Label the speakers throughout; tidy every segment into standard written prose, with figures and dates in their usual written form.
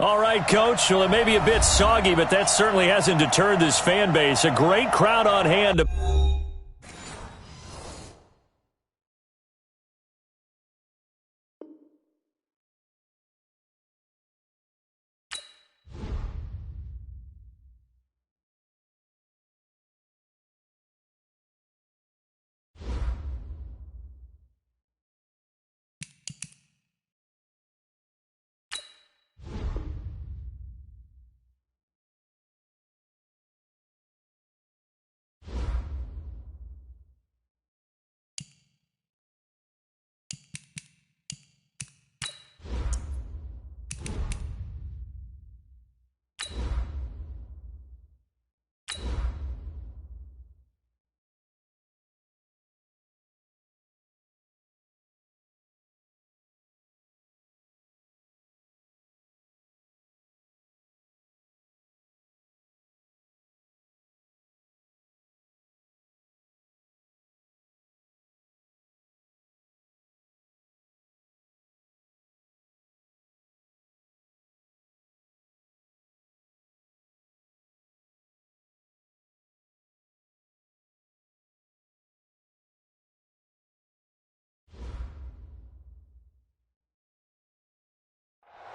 Speaker 1: All right, Coach. Well, it may be a bit soggy, but that certainly hasn't deterred this fan base. A great crowd on hand.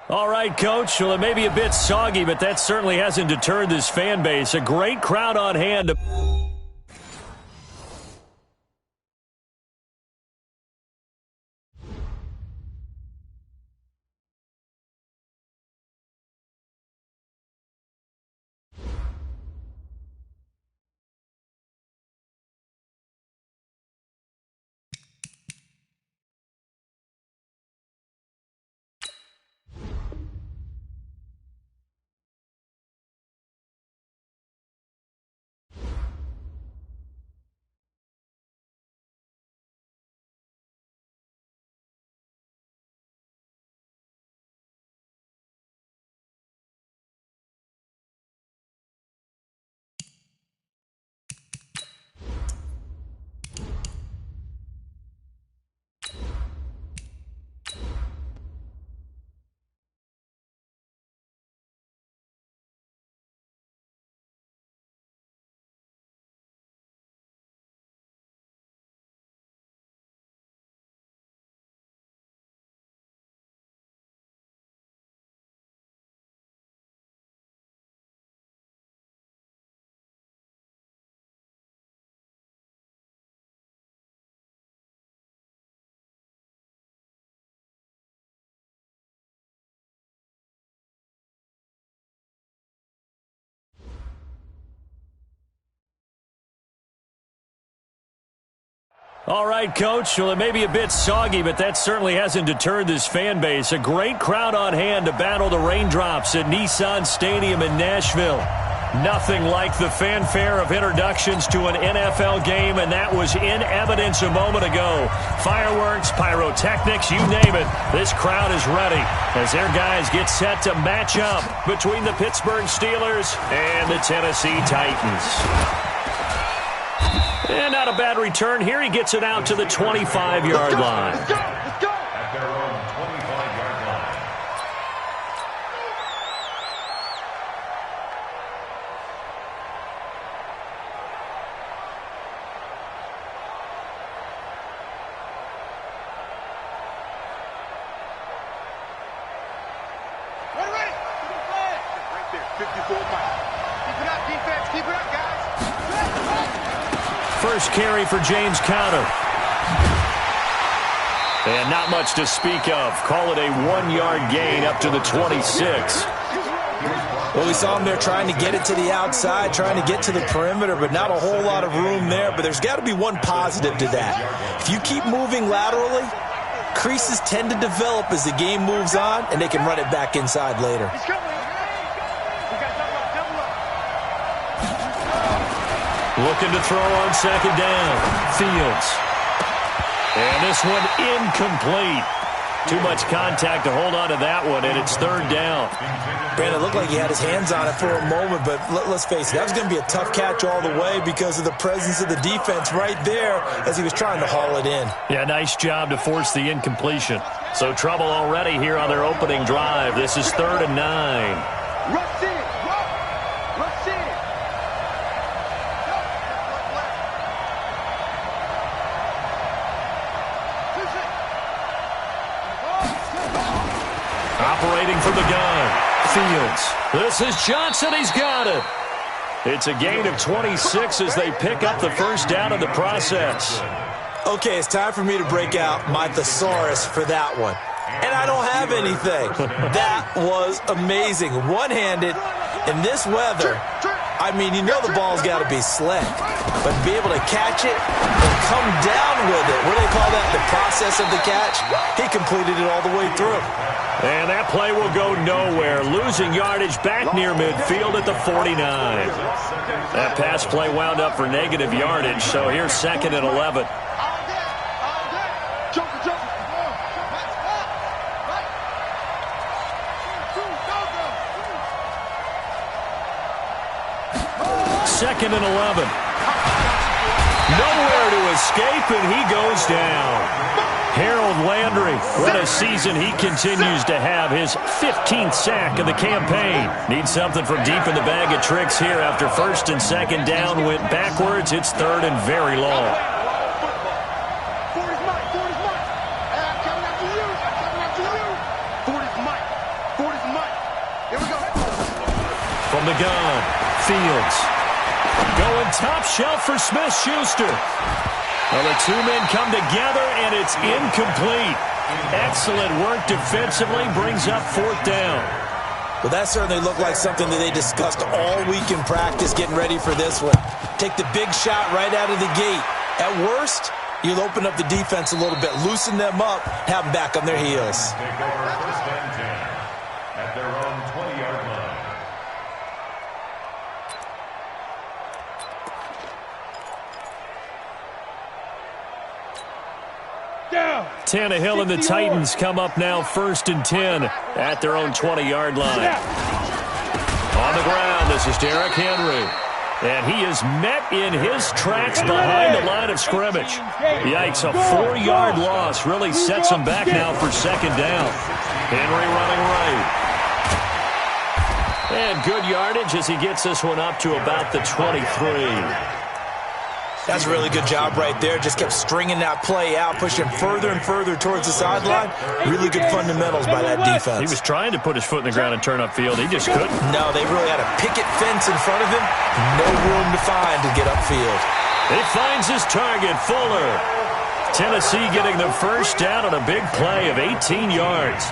Speaker 1: All right, Coach. Well, it may be a bit soggy, but that certainly hasn't deterred this fan base. A great crowd on hand. All right, Coach. Well, it may be a bit soggy, but that certainly hasn't deterred this fan base. A great crowd on hand to battle the raindrops at Nissan Stadium in Nashville. Nothing like the fanfare of introductions to an NFL game, and that was in evidence a moment ago. Fireworks, pyrotechnics, you name it. This crowd is ready as their guys get set to match up between the Pittsburgh Steelers and the Tennessee Titans. And not a bad return here. He gets it out to the 25-yard line.
Speaker 2: Let's go! At their own 25-yard line.
Speaker 3: Ready! Right there, 54 miles. Keep it up, defense. Keep it up, guys.
Speaker 1: First carry for James Conner. And not much to speak of. Call it a 1-yard gain up to the 26.
Speaker 4: Well, we saw him there trying to get it to the outside, trying to get to the perimeter, but not a whole lot of room there. But there's got to be one positive to that. If you keep moving laterally, creases tend to develop as the game moves on, and they can run it back inside later.
Speaker 1: Looking to throw on second down. Fields. And this one incomplete. Too much contact to hold on to that one, and it's third down.
Speaker 4: Brandon, it looked like he had his hands on it for a moment, but let's face it, that was going to be a tough catch all the way because of the presence of the defense right there as he was trying to haul it in.
Speaker 1: Yeah, nice job to force the incompletion. So trouble already here on their opening drive. This is 3rd and 9.
Speaker 3: Rush in. Rush in.
Speaker 1: Operating from the gun. Fields. This is Johnson. He's got it. It's a gain of 26 as they pick up the first down in the process.
Speaker 4: Okay, it's time for me to break out my thesaurus for that one. And I don't have anything. That was amazing. One-handed in this weather. I mean, you know the ball's got to be slick. But to be able to catch it and come down with it, what do they call that, the process of the catch? He completed it all the way through.
Speaker 1: And that play will go nowhere. Losing yardage back near midfield at the 49. That pass play wound up for negative yardage, so here's 2nd and 11. Second and 11. Nowhere to escape, and he goes down. Harold Landry, what a season he continues to have. His 15th sack of the campaign. Needs something from deep in the bag of tricks here after 1st and 2nd down went backwards. It's 3rd and very long. From the gun, Fields. Going top shelf for Smith-Schuster. Well, the two men come together, and it's incomplete. Excellent work defensively, brings up 4th down.
Speaker 4: Well, that certainly looked like something that they discussed all week in practice getting ready for this one. Take the big shot right out of the gate. At worst, you'll open up the defense a little bit, loosen them up, have them back on their heels.
Speaker 2: Take over 1st and 10 at their own 20-yard line.
Speaker 1: Tannehill and the Titans come up now 1st and 10 at their own 20-yard line. On the ground, this is Derrick Henry. And he is met in his tracks behind the line of scrimmage. Yikes, a 4-yard loss really sets him back now for 2nd down. Henry running right. And good yardage as he gets this one up to about the 23.
Speaker 4: That's a really good job right there. Just kept stringing that play out, pushing further and further towards the sideline. Really good fundamentals by that defense.
Speaker 1: He was trying to put his foot in the ground and turn upfield. He just couldn't.
Speaker 4: No, they really had a picket fence in front of him. No room to find to get upfield.
Speaker 1: He finds his target, Fuller. Tennessee getting the first down on a big play of 18 yards.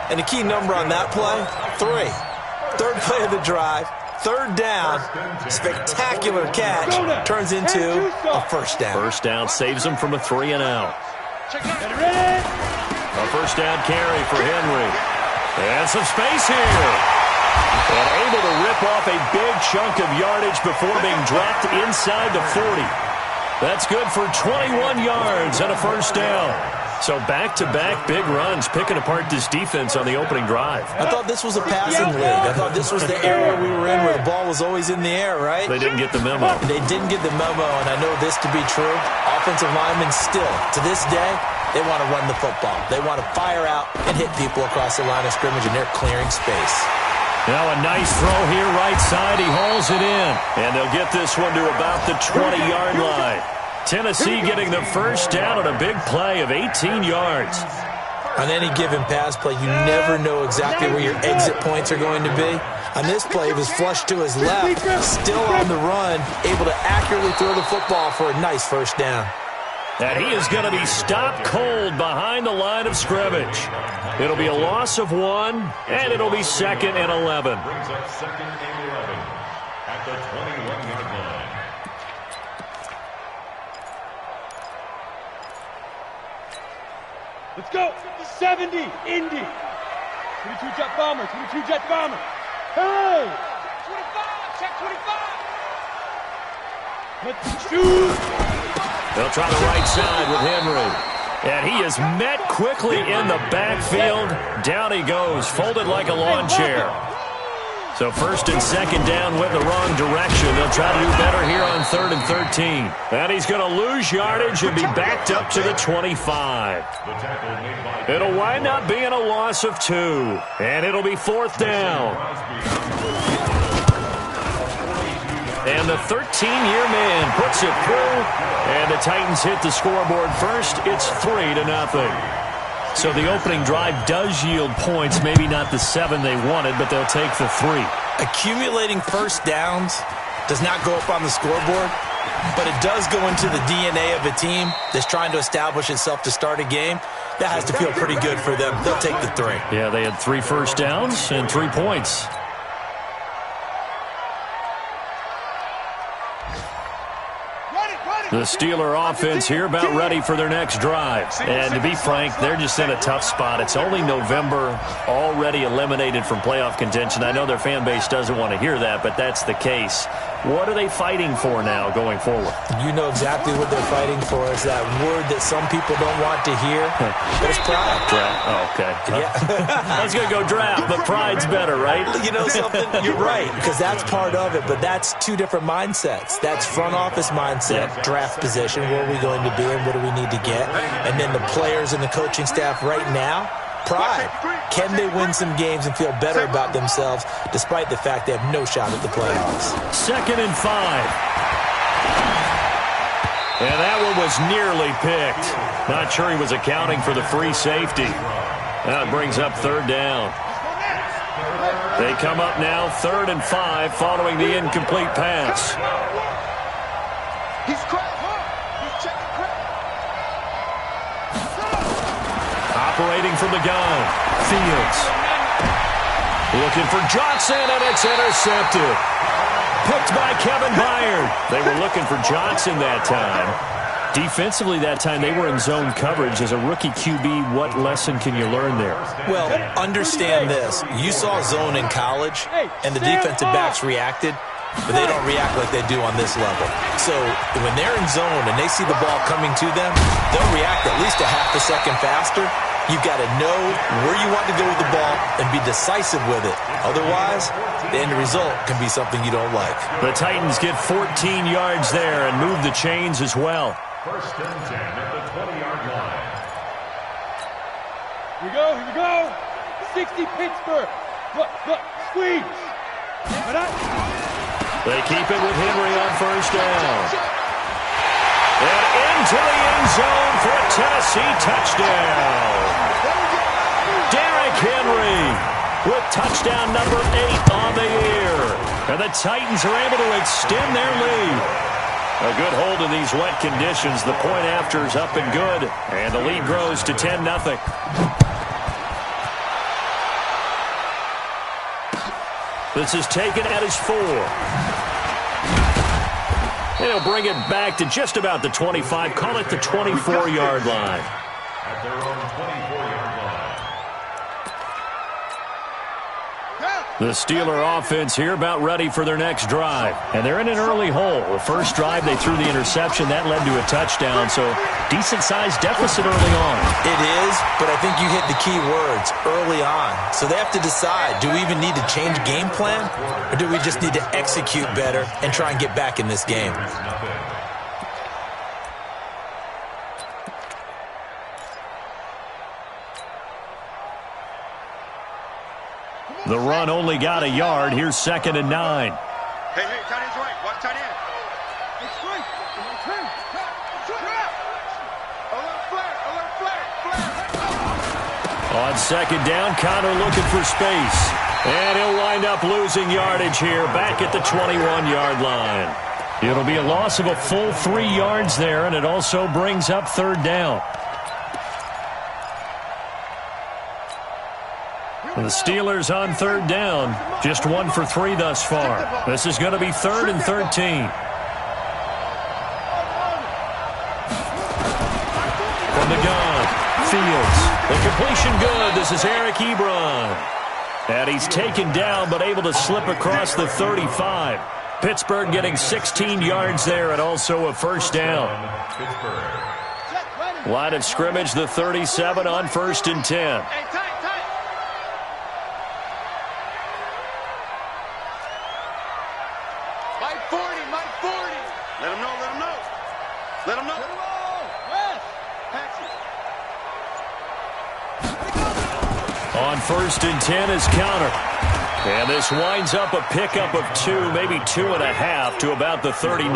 Speaker 4: And the key number on that play, 3. 3rd play of the drive. 3rd down, spectacular catch, turns into a 1st down.
Speaker 1: 1st down saves him from a 3 and out. A 1st down carry for Henry. And some space here. And able to rip off a big chunk of yardage before being dropped inside the 40. That's good for 21 yards and a 1st down. So back-to-back big runs, picking apart this defense on the opening drive.
Speaker 4: I thought this was a passing league. I thought this was the era we were in where the ball was always in the air, right?
Speaker 1: They didn't get the memo.
Speaker 4: They didn't get the memo, and I know this to be true. Offensive linemen still, to this day, they want to run the football. They want to fire out and hit people across the line of scrimmage, and they're clearing space.
Speaker 1: Now a nice throw here right side. He hauls it in, and they'll get this one to about the 20-yard line. Tennessee getting the first down on a big play of 18 yards.
Speaker 4: On any given pass play, you never know exactly where your exit points are going to be. On this play, he was flushed to his left, still on the run, able to accurately throw the football for a nice first down.
Speaker 1: And he is going to be stopped cold behind the line of scrimmage. It'll be a loss of 1, and it'll be 2nd and 11.
Speaker 2: Brings up 2nd and 11 at the 21-yard line.
Speaker 3: Let's go. 70, Indy. 22 jet bomber, 22 jet bomber. Hey! 25, check 25. Let's shoot.
Speaker 1: They'll try the right side with Henry. And he is met quickly in the backfield. Down he goes, folded like a lawn chair. So first and second down went the wrong direction. They'll try to do better here on 3rd and 13. And he's going to lose yardage and be backed up to the 25. It'll wind up being a loss of 2. And it'll be 4th down. And the 13-year man puts it through. And the Titans hit the scoreboard first. It's 3-0. So the opening drive does yield points, maybe not the 7 they wanted, but they'll take the 3.
Speaker 4: Accumulating first downs does not go up on the scoreboard, but it does go into the DNA of a team that's trying to establish itself to start a game. That has to feel pretty good for them. They'll take the 3.
Speaker 1: Yeah, they had 3 first downs and 3 points. The Steeler offense here about ready for their next drive. And to be frank, they're just in a tough spot. It's only November, already eliminated from playoff contention. I know their fan base doesn't want to hear that, but that's the case. What are they fighting for now going forward?
Speaker 4: You know exactly what they're fighting for. Is that word that some people don't want to hear. But it's pride.
Speaker 1: Oh, okay.
Speaker 4: Yeah.
Speaker 1: I was going to go draft, but pride's better, right?
Speaker 4: You know something? You're right, because that's part of it, but that's 2 different mindsets. That's front office mindset, draft position, where are we going to be and what do we need to get? And then the players and the coaching staff right now, pride. Can they win some games and feel better about themselves despite the fact they have no shot at the playoffs?
Speaker 1: 2nd and 5. And that one was nearly picked. Not sure he was accounting for the free safety. That brings up 3rd down. They come up now 3rd and 5 following the incomplete pass. Operating from the gun, Fields. Looking for Johnson, and it's intercepted. Picked by Kevin Byard. They were looking for Johnson that time. Defensively that time, they were in zone coverage. As a rookie QB, what lesson can you learn there?
Speaker 4: Well, understand this. You saw zone in college, and the defensive backs reacted, but they don't react like they do on this level. So when they're in zone and they see the ball coming to them, they'll react at least a half a second faster. You've got to know where you want to go with the ball and be decisive with it. Otherwise, the end result can be something you don't like.
Speaker 1: The Titans get 14 yards there and move the chains as well.
Speaker 2: 1st and 10 at the 20-yard line.
Speaker 3: Here we go. 60 Pittsburgh. Look, squeeze.
Speaker 1: They keep it with Henry on 1st down. And into the end zone for a Tennessee touchdown. Derrick Henry with touchdown number 8 on the year. And the Titans are able to extend their lead. A good hold in these wet conditions. The point after is up and good. And the lead grows to 10-0. This is taken at his 4. And he'll bring it back to just about the 25. Call it the 24-yard line.
Speaker 2: At their own 24-yard line.
Speaker 1: The Steeler offense here about ready for their next drive. And they're in an early hole. The first drive, they threw the interception. That led to a touchdown, so decent-sized deficit early on.
Speaker 4: It is, but I think you hit the key words, early on. So they have to decide, do we even need to change game plan, or do we just need to execute better and try and get back in this game?
Speaker 1: The run only got a yard. Here's 2nd and 9.
Speaker 3: Hey, tight end's right. Watch tight end. It's right.
Speaker 1: On 2nd down, Connor looking for space. And he'll wind up losing yardage here back at the 21-yard line. It'll be a loss of a full 3 yards there, and it also brings up 3rd down. The Steelers on 3rd down, just 1 for 3 thus far. This is going to be 3rd and 13. From the gun, Fields. The completion good. This is Eric Ebron. And he's taken down but able to slip across the 35. Pittsburgh getting 16 yards there and also a 1st down. Line of scrimmage, the 37 on 1st and 10.
Speaker 3: 40, Mike, 40.
Speaker 5: Let him know, let him know. Let him know.
Speaker 3: Yes. Patsy.
Speaker 1: On 1st and 10 is counter. And this winds up a pickup of 2, maybe 2.5 to about the 39.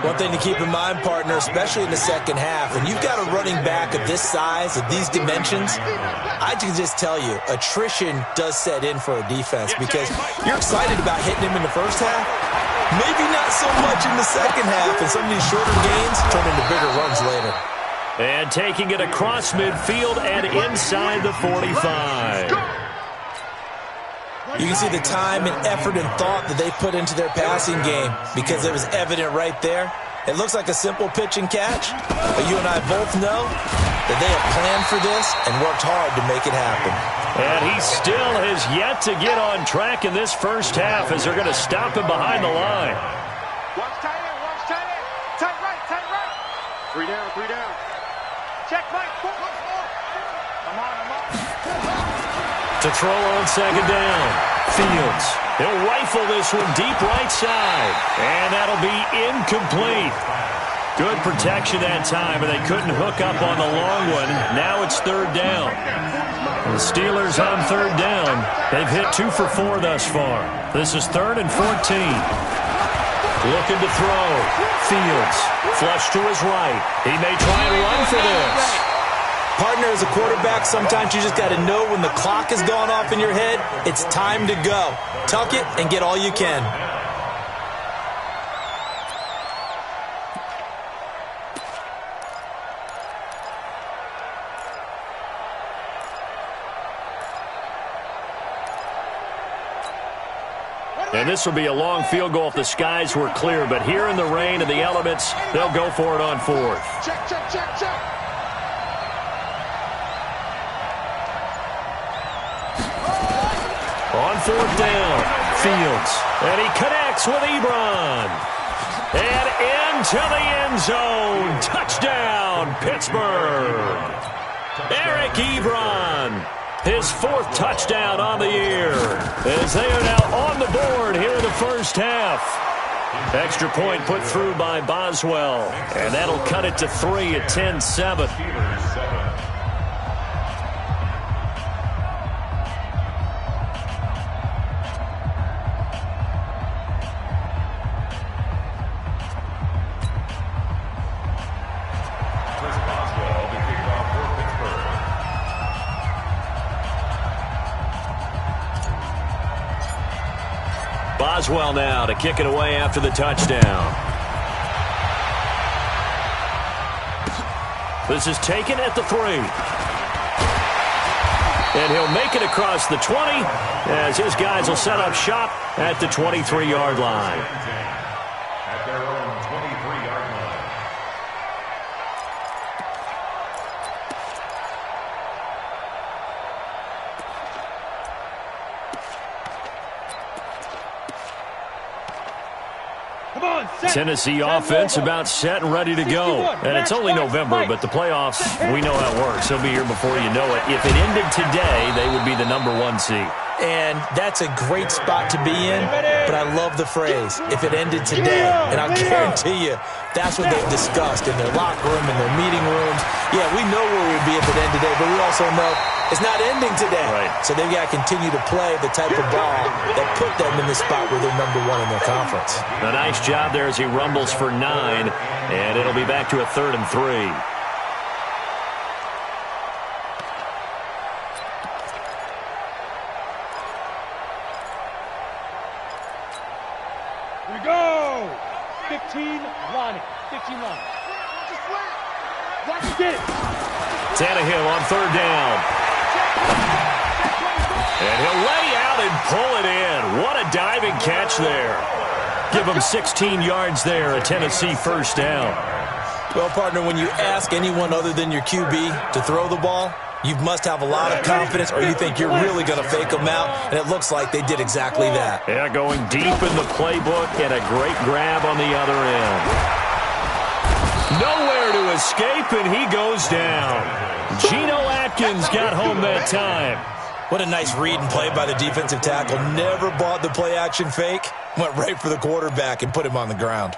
Speaker 4: One thing to keep in mind, partner, especially in the second half, when you've got a running back of this size, of these dimensions, I can just tell you, attrition does set in for a defense because you're excited about hitting him in the first half. Maybe not so much in the second half, and some of these shorter gains turn into bigger runs later.
Speaker 1: And taking it across midfield and inside the 45.
Speaker 4: You can see the time and effort and thought that they put into their passing game because it was evident right there. It looks like a simple pitch and catch, but you and I both know that they have planned for this and worked hard to make it happen.
Speaker 1: And he still has yet to get on track in this first half as they're going to stop him behind the line.
Speaker 3: Watch tight end, watch tight end. Tight right, tight right.
Speaker 5: 3 down, 3 down.
Speaker 3: Check Mike. I'm on.
Speaker 1: To throw on 2nd down. Fields. He'll rifle this one deep right side. And that'll be incomplete. Good protection that time, and they couldn't hook up on the long one. Now it's 3rd down. The Steelers on 3rd down. They've hit 2 for 4 thus far. This is 3rd and 14. Looking to throw. Fields. Flush to his right. He may try and run for this.
Speaker 4: Partner, as a quarterback, sometimes you just got to know when the clock has gone off in your head, it's time to go. Tuck it and get all you can.
Speaker 1: And this will be a long field goal if the skies were clear, but here in the rain and the elements, they'll go for it on 4th.
Speaker 3: Check.
Speaker 1: On 4th down, Fields. And he connects with Ebron. And into the end zone. Touchdown, Pittsburgh. Eric Ebron. His 4th touchdown on the year. As they are now on the board here in the first half. Extra point put through by Boswell. And that'll cut it to 3 at 10-7. Boswell now to kick it away after the touchdown. This is taken at the 3. And he'll make it across the 20 as his guys will set up shop at the 23-yard line.
Speaker 2: At their own 23-yard line.
Speaker 1: Tennessee offense about set and ready to go. And it's only November, but the playoffs, we know how it works. They'll be here before you know it. If it ended today, they would be the #1 seed.
Speaker 4: And that's a great spot to be in, but I love the phrase, if it ended today. And I'll guarantee you, that's what they've discussed in their locker room, in their meeting rooms. Yeah, we know where we'd be if it ended today, but we also know it's not ending today.
Speaker 1: Right.
Speaker 4: So they've got to continue to play the type of ball that put them in the spot where they're #1 in their conference.
Speaker 1: A nice job there as he rumbles for 9, and it'll be back to a 3rd and 3.
Speaker 3: Here we go. 15 line. 15 line. Watch it, get it.
Speaker 1: Tannehill on 3rd down. And he'll lay out and pull it in. What a diving catch there. Give him 16 yards there, a Tennessee first down.
Speaker 4: Well, partner, when you ask anyone other than your QB to throw the ball, you must have a lot of confidence or you think you're really going to fake them out, and it looks like they did exactly that.
Speaker 1: Yeah, going deep in the playbook and a great grab on the other end. Nowhere to escape, and he goes down. Geno Atkins got home that time.
Speaker 4: What a nice read and play by the defensive tackle. Never bought the play-action fake. Went right for the quarterback and put him on the ground.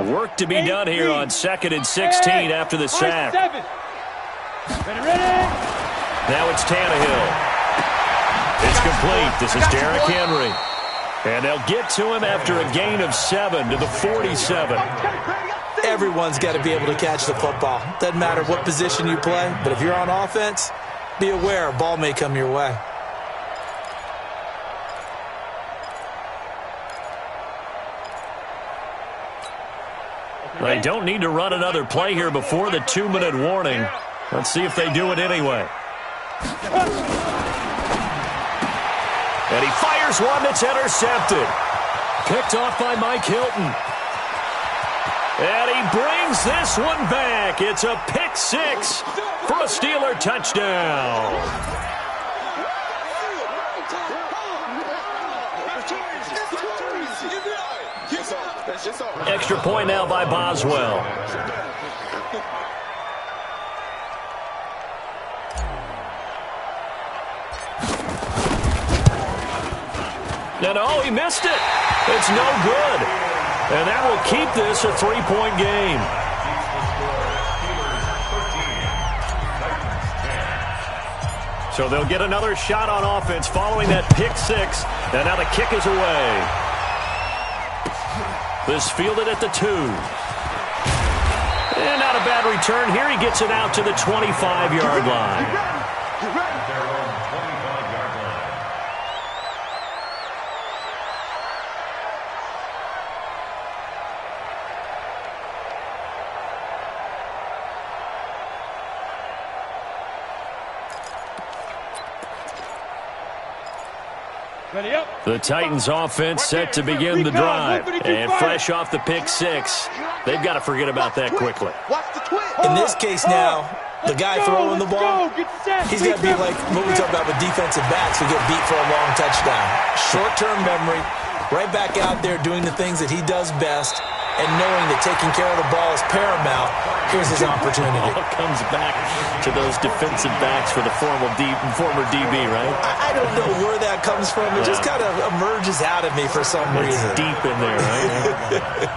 Speaker 1: Work to be done here on 2nd and 16 after the sack.
Speaker 3: Ready.
Speaker 1: Now it's Tannehill. It's complete. This is Derrick Henry. And they'll get to him after a gain of 7 to the 47.
Speaker 4: Everyone's got to be able to catch the football. Doesn't matter what position you play, but if you're on offense, be aware a ball may come your way.
Speaker 1: They don't need to run another play here before the 2-minute warning. Let's see if they do it anyway. And he fires one that's intercepted. Picked off by Mike Hilton. And he brings this one back. It's a pick 6 for a Steeler touchdown. Extra point now by Boswell. And oh, he missed it. It's no good. And that will keep this a 3-point game. So they'll get another shot on offense following that pick 6. And now the kick is away. This fielded at the 2. And not a bad return. Here he gets it out to the 25-yard line. The Titans offense set to begin the drive. And fresh off the pick 6, they've got to forget about that quickly.
Speaker 4: In this case now, the guy throwing the ball, he's got to be like what we talked about with defensive backs who get beat for a long touchdown. Short-term memory, right back out there doing the things that he does best, and knowing that taking care of the ball is paramount. Here's his opportunity.
Speaker 1: All comes back to those defensive backs for the former DB, right?
Speaker 4: I don't know where that comes from. It just kind of emerges out of me for some reason.
Speaker 1: Deep in there, right?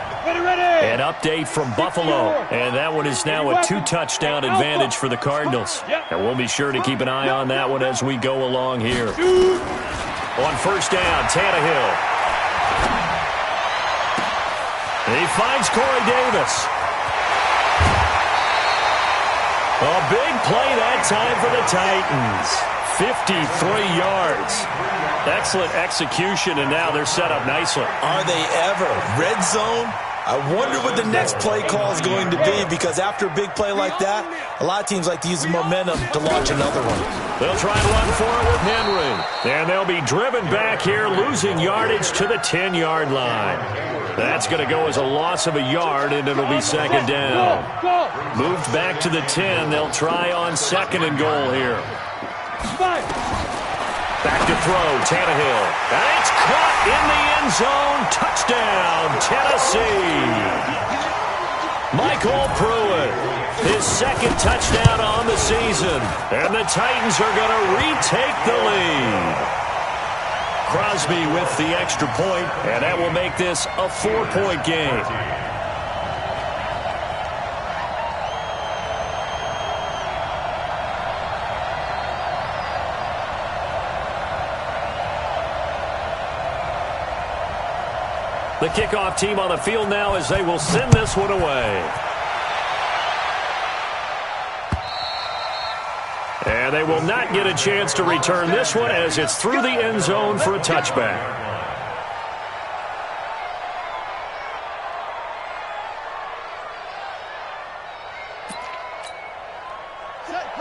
Speaker 1: An update from Buffalo, and that one is now a 2-touchdown advantage for the Cardinals. And we'll be sure to keep an eye on that one as we go along here. On first down, Tannehill. He finds Corey Davis. A big play that time for the Titans. 53 yards. Excellent execution, and now they're set up nicely.
Speaker 4: Are they ever? Red zone? I wonder what the next play call is going to be, because after a big play like that, a lot of teams like to use the momentum to launch another one.
Speaker 1: They'll try and run for it with Henry. And they'll be driven back here, losing yardage to the 10-yard line. That's going to go as a loss of a yard, and it'll be second down. Moved back to the 10. They'll try on second and goal here. Back to throw, Tannehill. And it's caught in the end zone. Touchdown, Tennessee. Michael Pruitt, his second touchdown on the season. And the Titans are going to retake the lead. Crosby with the extra point, and that will make this a 4-point game. The kickoff team on the field now as they will send this one away. And they will not get a chance to return this one as it's through the end zone for a touchback.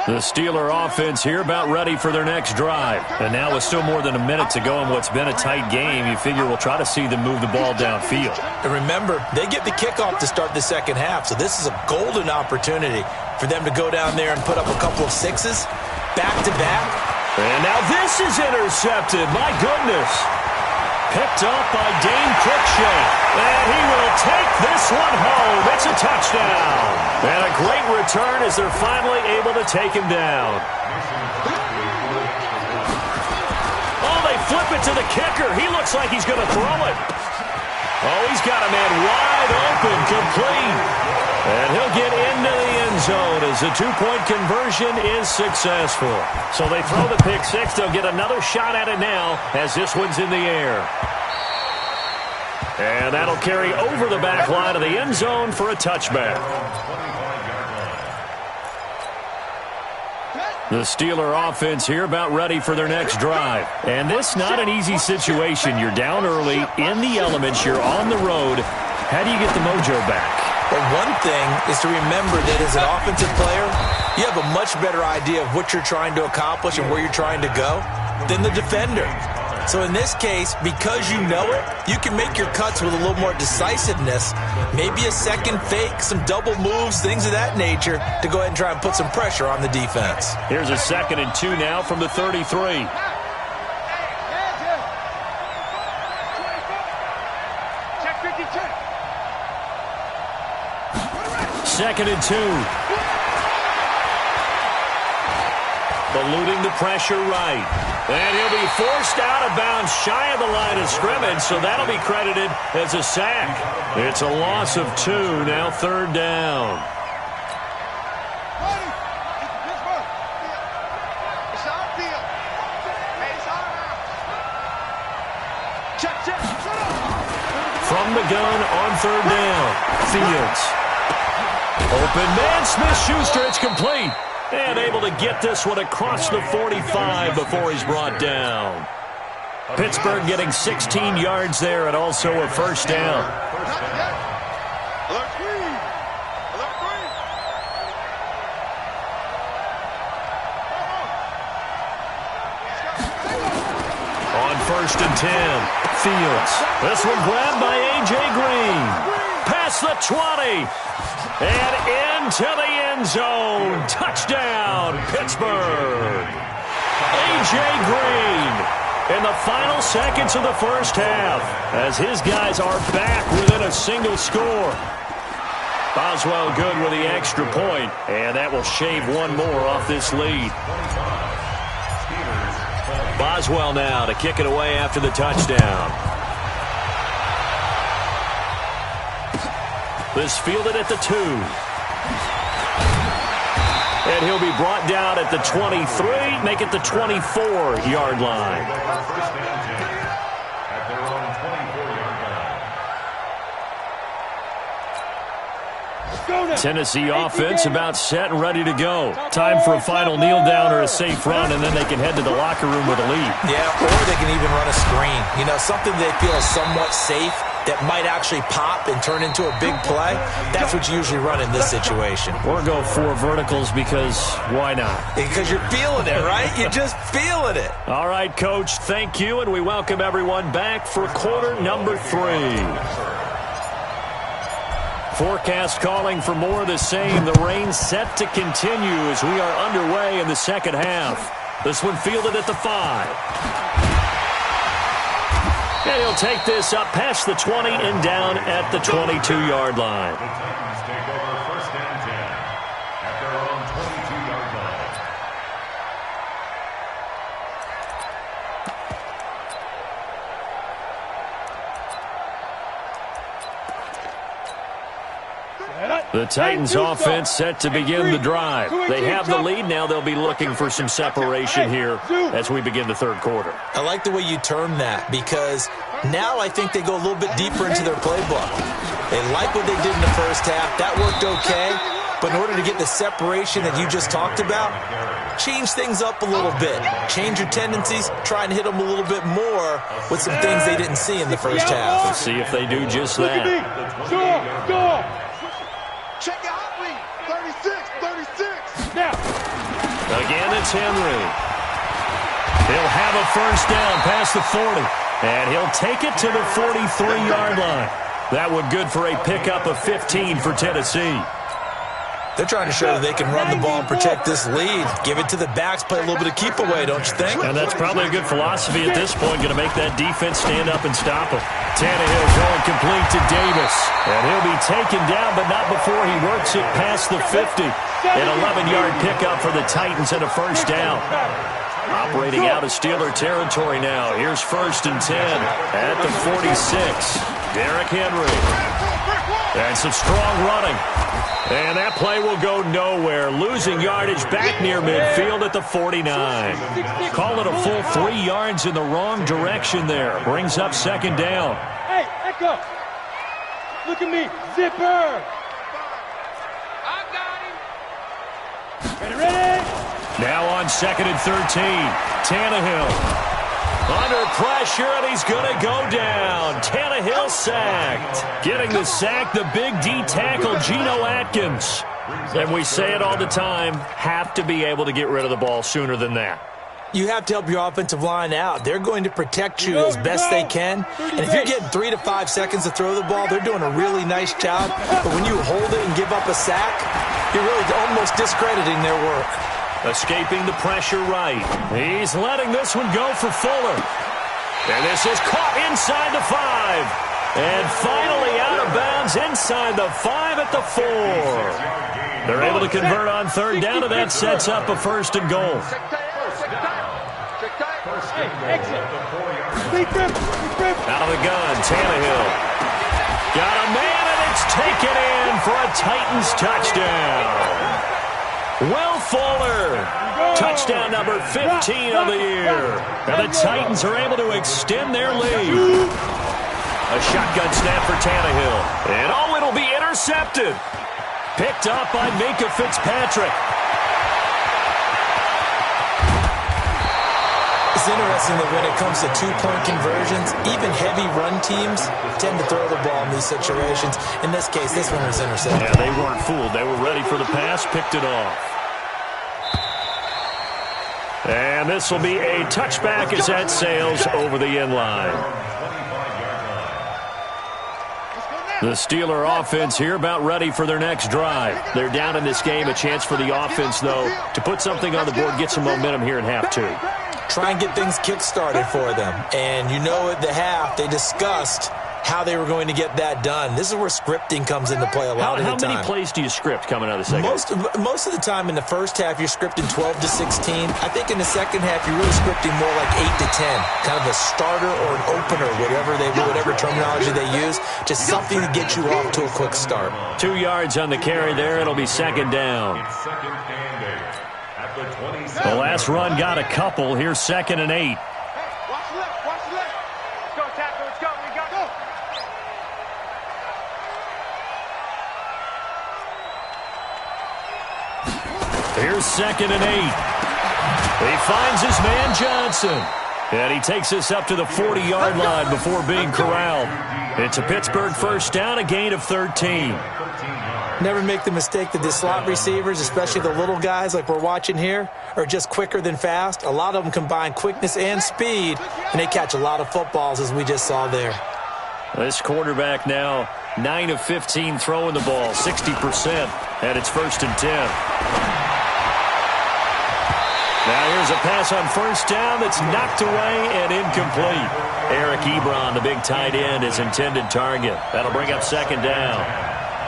Speaker 1: The Steeler offense here about ready for their next drive. And now with still more than a minute to go in what's been a tight game, you figure we'll try to see them move the ball downfield.
Speaker 4: And remember, they get the kickoff to start the second half, so this is a golden opportunity for them to go down there and put up a couple of sixes back-to-back.
Speaker 1: And now this is intercepted. My goodness. Picked up by Dane Cruikshank. And he will take this one home. It's a touchdown. And a great return as they're finally able to take him down. flip it to the kicker. He looks like he's going to throw it. Oh, he's got a man wide open, complete. And he'll get into the end zone as the two-point conversion is successful. So they throw the pick six. They'll get another shot at it now as this one's in the air. And that'll carry over the back line of the end zone for a touchback. The Steeler offense here about ready for their next drive. And this not an easy situation. You're down early, in the elements, you're on the road. How do you get the mojo back?
Speaker 4: Well, one thing is to remember that as an offensive player, you have a much better idea of what you're trying to accomplish and where you're trying to go than the defender. So in this case, because you know it, you can make your cuts with a little more decisiveness, maybe a second fake, some double moves, things of that nature, to go ahead and try and put some pressure on the defense.
Speaker 1: Here's a 2nd and 2 now from the 33. Second and 2. Eluding the pressure right. And he'll be forced out of bounds shy of the line of scrimmage, so that'll be credited as a sack. It's a loss of 2, now 3rd down. From the gun on 3rd down, Fields. Open man, Smith-Schuster, it's complete. And able to get this one across the 45 before he's brought down. Pittsburgh getting 16 yards there and also a 1st down. On 1st and 10, Fields. This one grabbed by A.J. Green. Past the 20. And into the end zone. Touchdown, Pittsburgh. A.J. Green in the final seconds of the 1st half as his guys are back within a single score. Boswell good with the extra point, and that will shave one more off this lead. Boswell now to kick it away after the touchdown. This fielded at the 2. And he'll be brought down at the 23, make it the 24-yard line.
Speaker 2: First and 10 at their own 24-yard line.
Speaker 1: Tennessee offense about set and ready to go. Time for a final kneel down or a safe run, and then they can head to the locker room with a lead.
Speaker 4: Yeah, or they can even run a screen. You know, something they feel is somewhat safe that might actually pop and turn into a big play. That's what you usually run in this situation.
Speaker 1: Or go 4 verticals because why not?
Speaker 4: Because you're feeling it, right? You're just feeling it.
Speaker 1: All right, Coach, thank you, and we welcome everyone back for quarter number 3. Forecast calling for more of the same. The rain set to continue as we are underway in the 2nd half. This one fielded at the 5. And he'll take this up past the 20 and down at the 22-yard line.
Speaker 2: The Titans take over 1st and 10 at their own 22-yard line.
Speaker 1: The Titans offense set to begin the drive. They have the lead. Now they'll be looking for some separation here as we begin the 3rd quarter.
Speaker 4: I like the way you term that because now I think they go a little bit deeper into their playbook. They like what they did in the 1st half. That worked okay. But in order to get the separation that you just talked about, change things up a little bit. Change your tendencies. Try and hit them a little bit more with some things they didn't see in the 1st half.
Speaker 1: Let's see if they do just that.
Speaker 5: Check out me. 36.
Speaker 3: Now.
Speaker 1: Again, it's Henry. He'll have a 1st down past the 40. And he'll take it to the 43-yard line. That would good for a pickup of 15 for Tennessee.
Speaker 4: They're trying to show that they can run the ball and protect this lead. Give it to the backs, play a little bit of keep away, don't you think?
Speaker 1: And that's probably a good philosophy at this point, going to make that defense stand up and stop him. Tannehill going complete to Davis. And he'll be taken down, but not before he works it past the 50. An 11-yard pickup for the Titans and a 1st down. Operating out of Steeler territory now. Here's 1st and 10 at the 46. Derrick Henry. And some strong running. And that play will go nowhere. Losing yardage back near midfield at the 49. Call it a full 3 yards in the wrong direction there. Brings up 2nd down.
Speaker 3: Hey, Echo. Look at me. Zipper. I got him. Ready?
Speaker 1: Now on 2nd and 13. Tannehill. Under pressure, and he's going to go down. Tannehill sacked. Getting the sack, the big D tackle, Geno Atkins. And we say it all the time, have to be able to get rid of the ball sooner than that.
Speaker 4: You have to help your offensive line out. They're going to protect you as best they can. And if you're getting 3 to 5 seconds to throw the ball, they're doing a really nice job. But when you hold it and give up a sack, you're really almost discrediting their work.
Speaker 1: Escaping the pressure right. He's letting this one go for Fuller. And this is caught inside the 5. And finally out of bounds inside the 5 at the 4. They're able to convert on 3rd down, and that sets up a 1st and goal. Out of the gun, Tannehill. Got a man, and it's taken in for a Titans touchdown. Will Fuller, touchdown number 15 of the year. And the Titans are able to extend their lead. A shotgun snap for Tannehill. And oh, it'll be intercepted. Picked up by Minkah Fitzpatrick.
Speaker 4: It's interesting that when it comes to 2-point conversions, even heavy run teams tend to throw the ball in these situations. In this case, this one was intercepted.
Speaker 1: Yeah, they weren't fooled. They were ready for the pass, picked it off. And this will be a touchback as that sails over the end line. The Steeler offense here about ready for their next drive. They're down in this game. A chance for the offense, though, to put something on the board, get some momentum here in half 2.
Speaker 4: Try and get things kick-started for them. And you know at the half, they discussed how they were going to get that done. This is where scripting comes into play a lot of the time.
Speaker 1: How many plays do you script coming out of the second half?
Speaker 4: Most of the time in the first half, you're scripting 12 to 16. I think in the second half, you're really scripting more like 8 to 10. Kind of a starter or an opener, whatever terminology they use. Just something to get you off to a quick start.
Speaker 1: 2 yards on the carry there. It'll be 2nd down. The last run got a couple. Here's 2nd and 8.
Speaker 5: Watch left. Let's go, tackle. Let's go. We got go.
Speaker 1: Here's 2nd and 8. He finds his man Johnson. And he takes us up to the 40-yard line before being corralled. It's a Pittsburgh 1st down, a gain of 13.
Speaker 4: Never make the mistake that the slot receivers, especially the little guys like we're watching here, are just quicker than fast. A lot of them combine quickness and speed, and they catch a lot of footballs, as we just saw there.
Speaker 1: This quarterback now 9 of 15 throwing the ball, 60%, and it's 1st and 10. Now here's a pass on 1st down that's knocked away and incomplete. Eric Ebron, the big tight end, his intended target. That'll bring up 2nd down.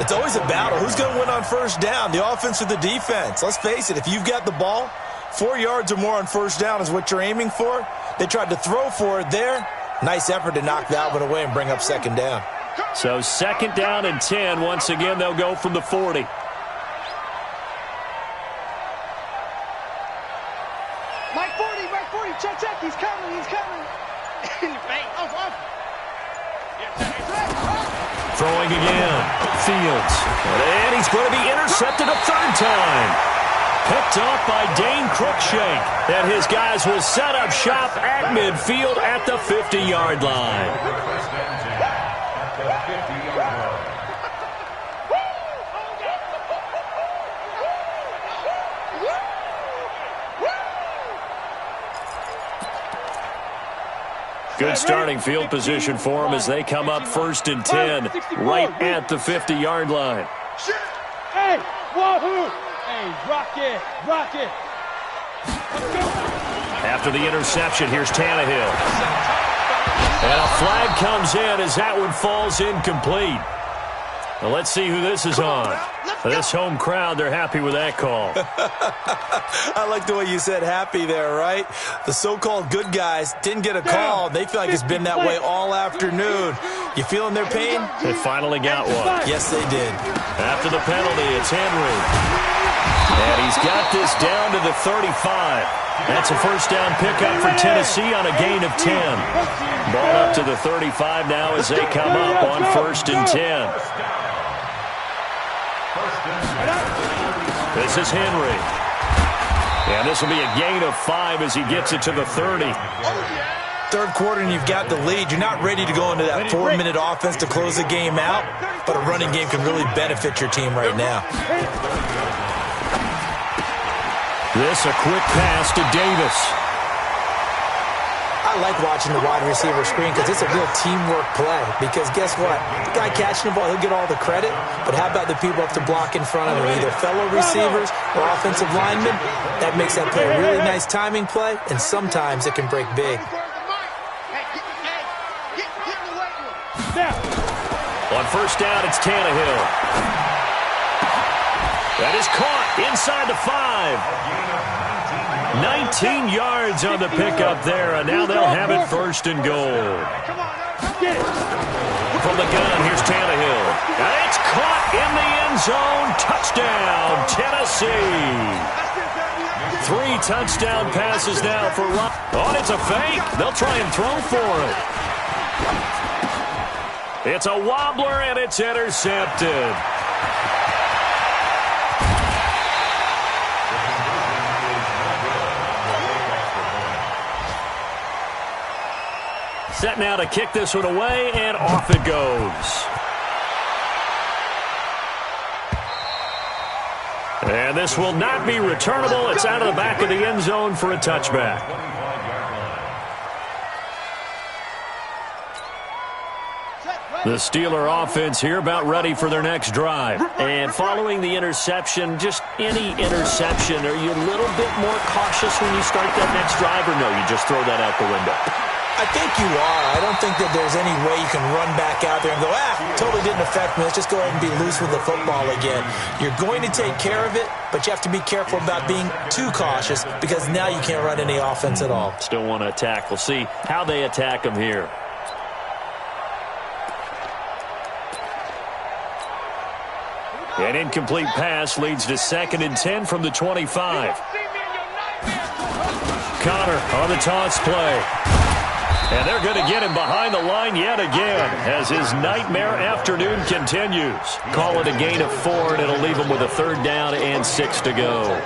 Speaker 4: It's always a battle. Who's going to win on 1st down, the offense or the defense? Let's face it, if you've got the ball, 4 yards or more on 1st down is what you're aiming for. They tried to throw for it there. Nice effort to knock that one away and bring up 2nd down.
Speaker 1: So 2nd down and 10. Once again, they'll go from the 40.
Speaker 5: Mike 40. Check. He's coming. In your face. Off.
Speaker 1: Throwing again. Fields. And he's going to be intercepted a 3rd time. Picked off by Dane Cruikshank. And his guys will set up shop at midfield at the 50-yard line. Good starting field position for them as they come up 1st and 10 right at the 50-yard line.
Speaker 3: Hey, wahoo! Hey, rock it!
Speaker 1: After the interception, here's Tannehill. And a flag comes in as that one falls incomplete. Well, let's see who this is on. This home crowd, they're happy with that call.
Speaker 4: I like the way you said happy there, right? The so-called good guys didn't get a call. They feel like it's been that way all afternoon. You feeling their pain?
Speaker 1: They finally got one.
Speaker 4: Yes, they did.
Speaker 1: After the penalty, it's Henry. And he's got this down to the 35. That's a first down pickup for Tennessee on a gain of 10. Ball up to the 35 now as they come up on 1st and 10. This is Henry. And this will be a gain of 5 as he gets it to the 30.
Speaker 4: Third quarter and you've got the lead. You're not ready to go into that 4-minute offense to close the game out, but a running game can really benefit your team right now.
Speaker 1: This a quick pass to Davis.
Speaker 4: I like watching the wide receiver screen because it's a real teamwork play. Because guess what? The guy catching the ball, he'll get all the credit. But how about the people up to block in front of him? Either fellow receivers or offensive linemen. That makes that play a really nice timing play, and sometimes it can break big.
Speaker 1: On first down, it's Tannehill. That is caught inside the 5. 19 yards on the pickup there, and now they'll have it 1st and goal. From the gun, here's Tannehill. And it's caught in the end zone. Touchdown, Tennessee. 3 touchdown passes now for Ron. Oh, it's a fake. They'll try and throw for it. It's a wobbler, and it's intercepted. Set now to kick this one away, and off it goes. And this will not be returnable. It's out of the back of the end zone for a touchback. The Steeler offense here about ready for their next drive. And following the interception, just any interception, are you a little bit more cautious when you start that next drive, or no, you just throw that out the window?
Speaker 4: I think you are. I don't think that there's any way you can run back out there and go, totally didn't affect me. Let's just go ahead and be loose with the football again. You're going to take care of it, but you have to be careful about being too cautious because now you can't run any offense at all.
Speaker 1: Still want to attack. We'll see how they attack them here. An incomplete pass leads to 2nd and 10 from the 25. Connor on the toss play. And they're going to get him behind the line yet again as his nightmare afternoon continues. Call it a gain of 4, and it'll leave him with a 3rd down and 6 to go.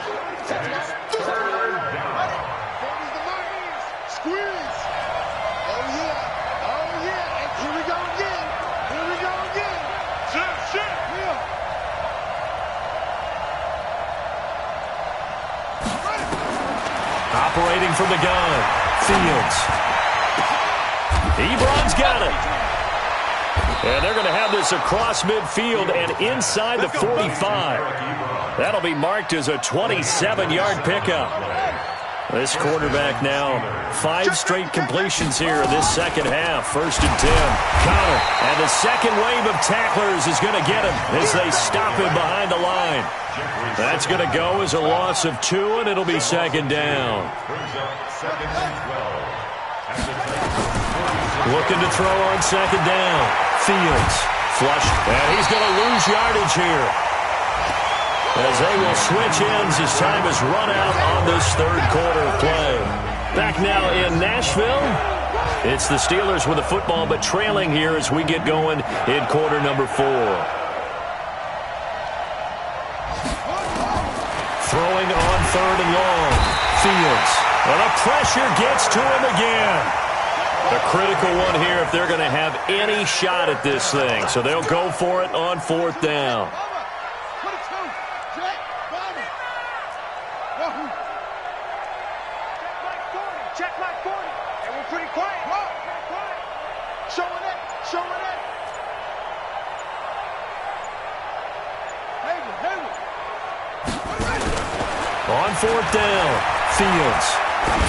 Speaker 1: Operating from the gun, Fields. Ebron's got it. And they're going to have this across midfield and inside the 45. That'll be marked as a 27-yard pickup. This quarterback now, 5 straight completions here in this second half. 1st and 10. Connor, and the second wave of tacklers is going to get him as they stop him behind the line. That's going to go as a loss of 2, and it'll be 2nd down. Looking to throw on 2nd down. Fields flushed, and he's going to lose yardage here. As they will switch ends as time is run out on this 3rd quarter of play. Back now in Nashville. It's the Steelers with the football, but trailing here as we get going in quarter number 4. Throwing on 3rd and long. Fields. And the pressure gets to him again. A critical one here if they're going to have any shot at this thing. So they'll go for it on 4th down.
Speaker 5: Check like 40. And we're pretty quiet. Showing it.
Speaker 1: On 4th down, Fields.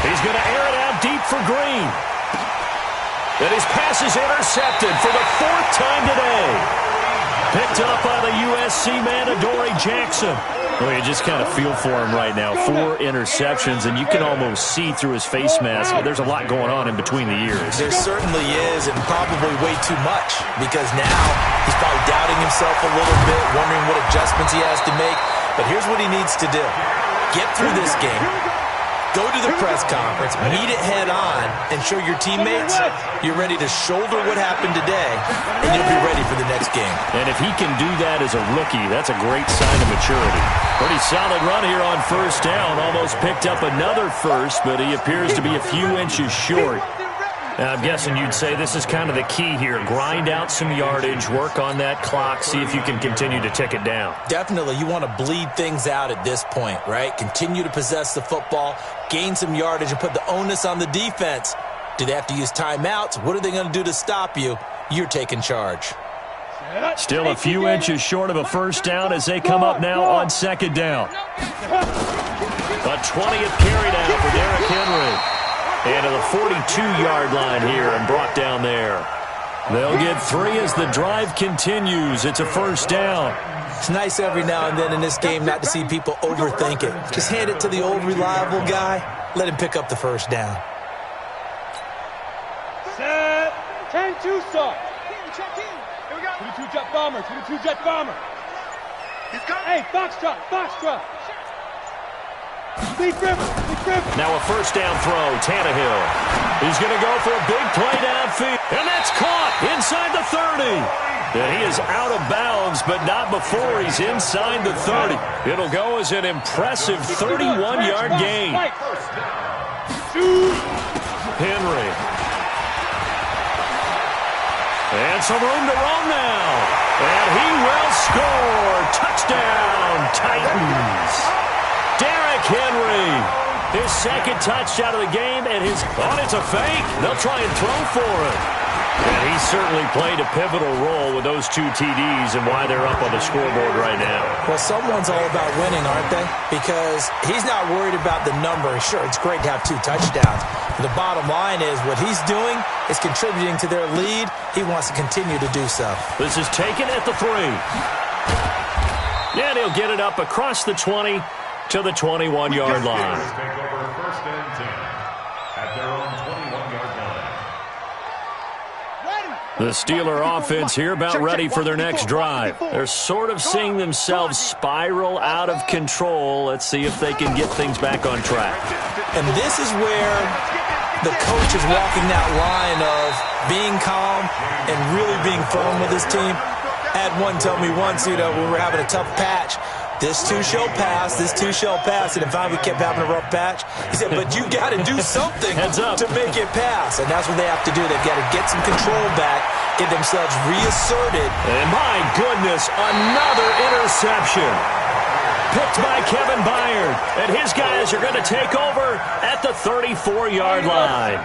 Speaker 1: He's going to air it out deep for Green. And his pass is intercepted for the 4th time today. Pick picked up by the USC man, Adoree Jackson. Well, you just kind of feel for him right now. 4 interceptions, and you can almost see through his face mask. There's a lot going on in between the ears.
Speaker 4: There certainly is, and probably way too much, because now he's probably doubting himself a little bit, wondering what adjustments he has to make. But here's what he needs to do. Get through this game. Go to the press conference, meet it head on, and show your teammates you're ready to shoulder what happened today, and you'll be ready for the next game.
Speaker 1: And if he can do that as a rookie, that's a great sign of maturity. Pretty solid run here on first down. Almost picked up another first, but he appears to be a few inches short. Now, I'm guessing you'd say this is kind of the key here. Grind out some yardage, work on that clock, see if you can continue to tick it down.
Speaker 4: Definitely. You want to bleed things out at this point, right? Continue to possess the football, gain some yardage, and put the onus on the defense. Do they have to use timeouts? What are they going to do to stop you? You're taking charge.
Speaker 1: Still a few inches short of a first down as they come up now on second down. A 20th carry down for Derrick Henry. And to the 42-yard line here and brought down there. They'll get 3 as the drive continues. It's a first down.
Speaker 4: It's nice every now and then in this game not to see people overthink it. Just hand it to the old reliable guy. Let him pick up the first down.
Speaker 3: Set. 10-2 start. Check in. Here we go. 22 jet bomber. 22 jet bomber. He's coming. Hey, foxtrot. Foxtrot.
Speaker 1: Now a first down throw, Tannehill. He's going to go for a big play downfield. And that's caught inside the 30. And he is out of bounds, but not before he's inside the 30. It'll go as an impressive 31-yard gain. Henry. And some room to roam now. And he will score. Touchdown, Titans. Derrick Henry, his second touchdown of the game, and it's a fake. They'll try and throw for it. And he certainly played a pivotal role with those 2 TDs and why they're up on the scoreboard right now.
Speaker 4: Well, someone's all about winning, aren't they? Because he's not worried about the number. Sure, it's great to have 2 touchdowns. But the bottom line is what he's doing is contributing to their lead. He wants to continue to do so.
Speaker 1: This is taken at the 3. And he'll get it up across the 20. To the 21-yard line.
Speaker 2: Take over first and 10 at their own 21-yard line.
Speaker 1: The Steeler offense here about ready for their next drive. They're sort of seeing themselves spiral out of control. Let's see if they can get things back on track.
Speaker 4: And this is where the coach is walking that line of being calm and really being firm with his team. I had one tell me once, when we were having a tough patch, this too shall pass, this too shall pass. And if we kept having a rough patch, he said, but you got to do something to make it pass. And that's what they have to do. They've got to get some control back, get themselves reasserted.
Speaker 1: And my goodness, another interception. Picked by Kevin Byard. And his guys are going to take over at the 34-yard line.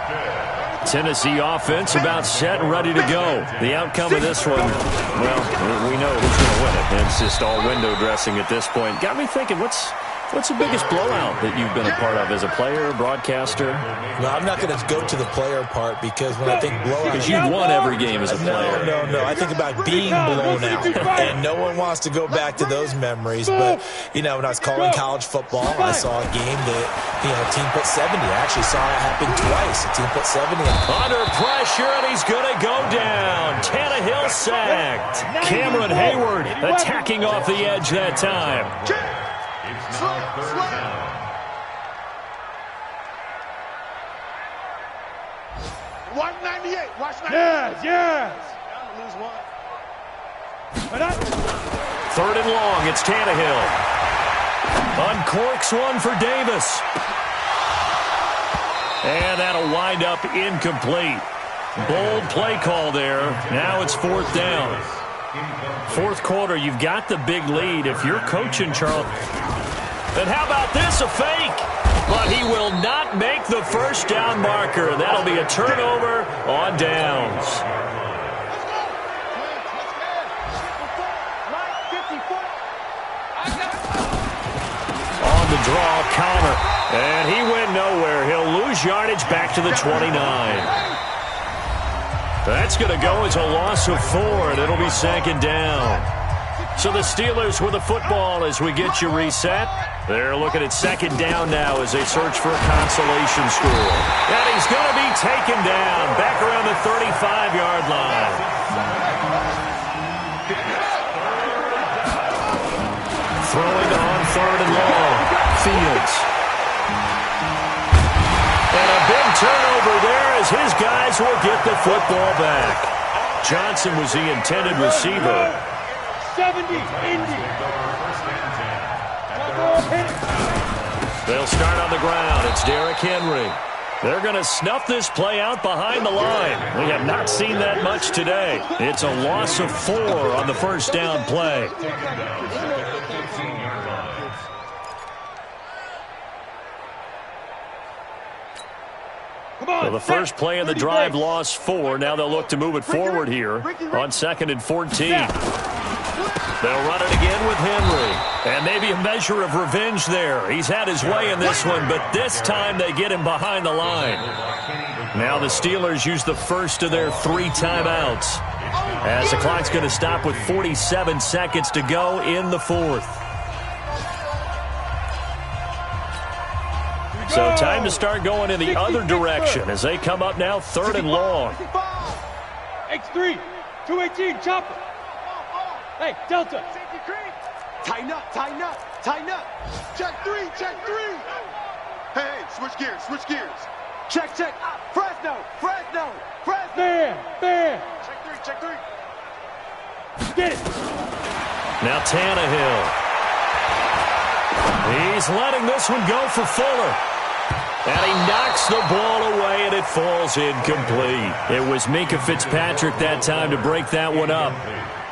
Speaker 1: Tennessee offense about set and ready to go. The outcome of this one, well, we know who's going to win it. It's just all window dressing at this point. Got me thinking, what's the biggest blowout that you've been a part of as a player, broadcaster?
Speaker 4: No, I'm not going to go to the player part because when I think blowout...
Speaker 1: Because you've won every game as a player.
Speaker 4: No. I think about being blown out. And no one wants to go back to those memories. But, when I was calling college football, I saw a game that, a team put 70. I actually saw it happen twice. A team put 70 on.
Speaker 1: Under pressure, and he's going to go down. Tannehill sacked. Cameron Hayward attacking off the edge that time.
Speaker 2: It's now third down.
Speaker 5: Watch 98. Watch 98.
Speaker 3: Yes.
Speaker 5: I'm going to lose one.
Speaker 1: Third and long. It's Tannehill. Uncorks one for Davis. And that'll wind up incomplete. Bold play call there. Now it's fourth down. Fourth quarter, you've got the big lead. If you're coaching, Charles, then how about this, a fake? But he will not make the first down marker. That'll be a turnover on downs. On the draw, Connor. And he went nowhere. He'll lose yardage back to the 29. That's going to go as a loss of 4, and it'll be second down. So the Steelers with the football as we get you reset. They're looking at second down now as they search for a consolation score. And he's going to be taken down back around the 35-yard line. Throwing on third and long. Fields. And a big turnover there as his guys will get the football back. Johnson was the intended receiver.
Speaker 3: 70, Indy.
Speaker 1: They'll start on the ground. It's Derrick Henry. They're going to snuff this play out behind the line. We have not seen that much today. It's a loss of 4 on the first down play. So the first play of the drive lost 4. Now they'll look to move it forward here on 2nd and 14. They'll run it again with Henry. And maybe a measure of revenge there. He's had his way in this one, but this time they get him behind the line. Now the Steelers use the first of their 3 timeouts, as the clock's going to stop with 47 seconds to go in the 4th. So time to start going in the other direction as they come up now 3rd and long.
Speaker 3: X3, 218, chopper. Hey, Delta.
Speaker 5: Tighten up, tighten up, tighten up. Check 3, check 3. Hey, switch gears, switch gears. Check, check. Fresno, Fresno, Fresno.
Speaker 3: Bam.
Speaker 5: Check 3.
Speaker 3: Get it.
Speaker 1: Now Tannehill. He's letting this one go for Fuller. And he knocks the ball away, and it falls incomplete. It was Minkah Fitzpatrick that time to break that one up.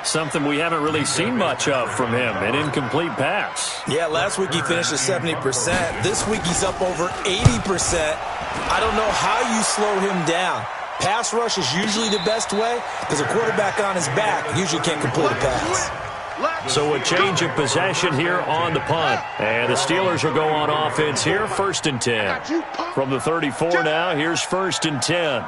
Speaker 1: Something we haven't really seen much of from him, an incomplete pass.
Speaker 4: Yeah, last week he finished at 70%. This week he's up over 80%. I don't know how you slow him down. Pass rush is usually the best way because a quarterback on his back usually can't complete a pass.
Speaker 1: So a change of possession here on the punt. And the Steelers will go on offense here, 1st and 10. From the 34 now, here's 1st and 10.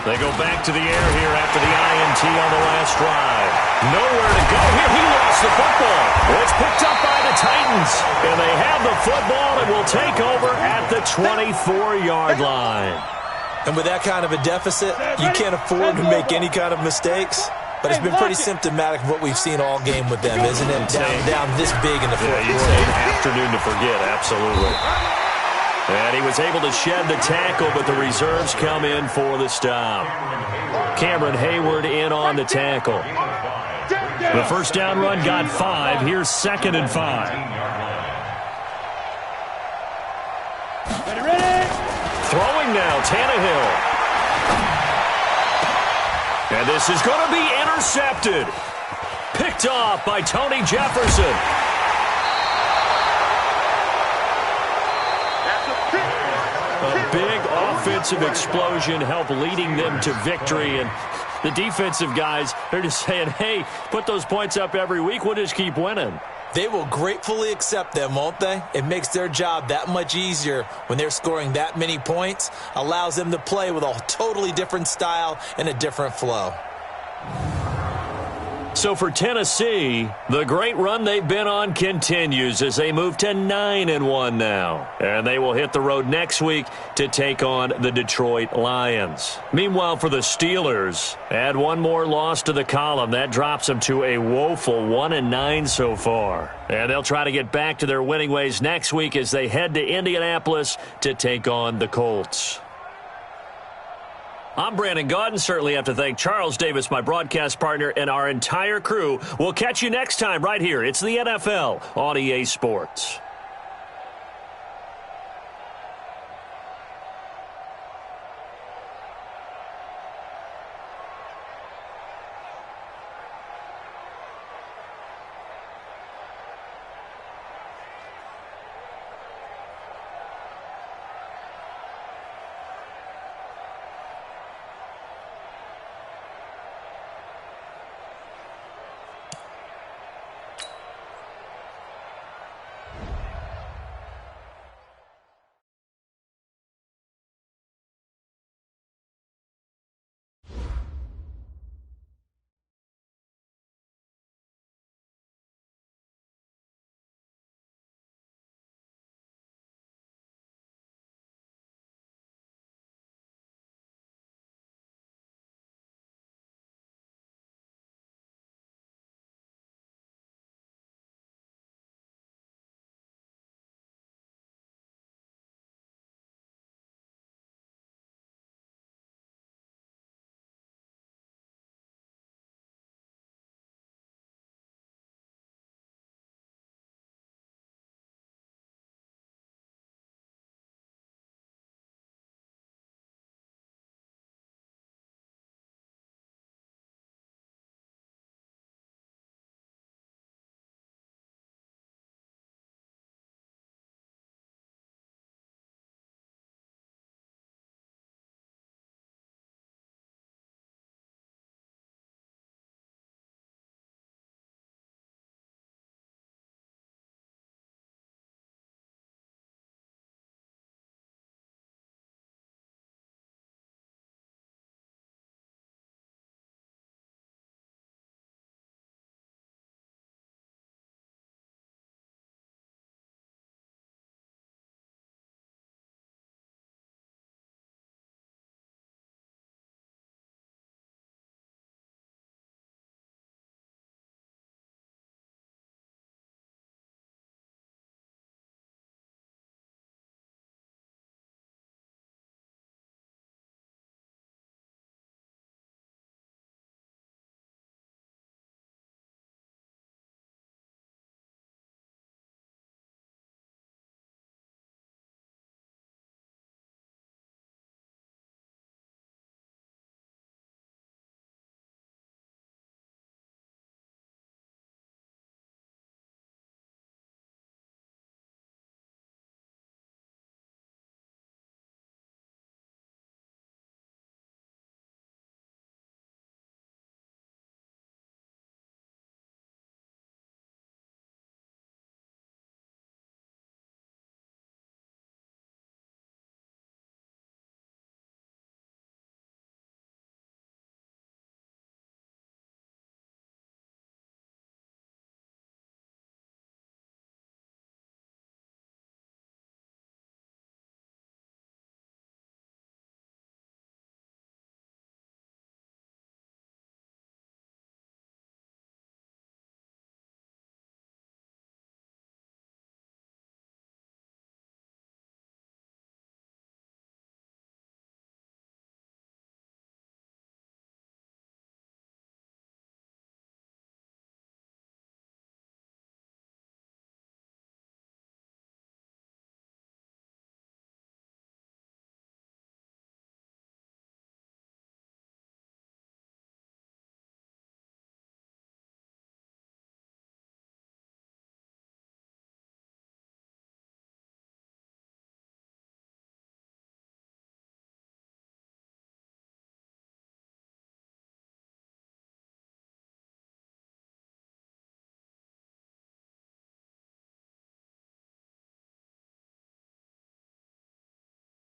Speaker 1: They go back to the air here after the INT on the last drive. Nowhere to go here. He lost the football. It's picked up by the Titans. And they have the football and will take over at the 24-yard line.
Speaker 4: And with that kind of a deficit, you can't afford to make any kind of mistakes. But it's been pretty symptomatic of what we've seen all game with them, isn't it? Down this big in the 4th quarter.
Speaker 1: It's an afternoon to forget, absolutely. And he was able to shed the tackle, but the reserves come in for the stop. Cameron Hayward in on the tackle. The first down run got 5. Here's 2nd and 5.
Speaker 3: Ready?
Speaker 1: Throwing now, Tannehill. And this is going to be intercepted. Picked off by Tony Jefferson. A big offensive explosion helped leading them to victory. And the defensive guys, they're just saying, hey, put those points up every week. We'll just keep winning.
Speaker 4: They will gratefully accept them, won't they? It makes their job that much easier when they're scoring that many points. Allows them to play with a totally different style and a different flow.
Speaker 1: So for Tennessee, the great run they've been on continues as they move to 9-1 now. And they will hit the road next week to take on the Detroit Lions. Meanwhile, for the Steelers, add one more loss to the column. That drops them to a woeful 1-9 so far. And they'll try to get back to their winning ways next week as they head to Indianapolis to take on the Colts. I'm Brandon Gaudin. Certainly have to thank Charles Davis, my broadcast partner, and our entire crew. We'll catch you next time right here. It's the NFL on EA Sports.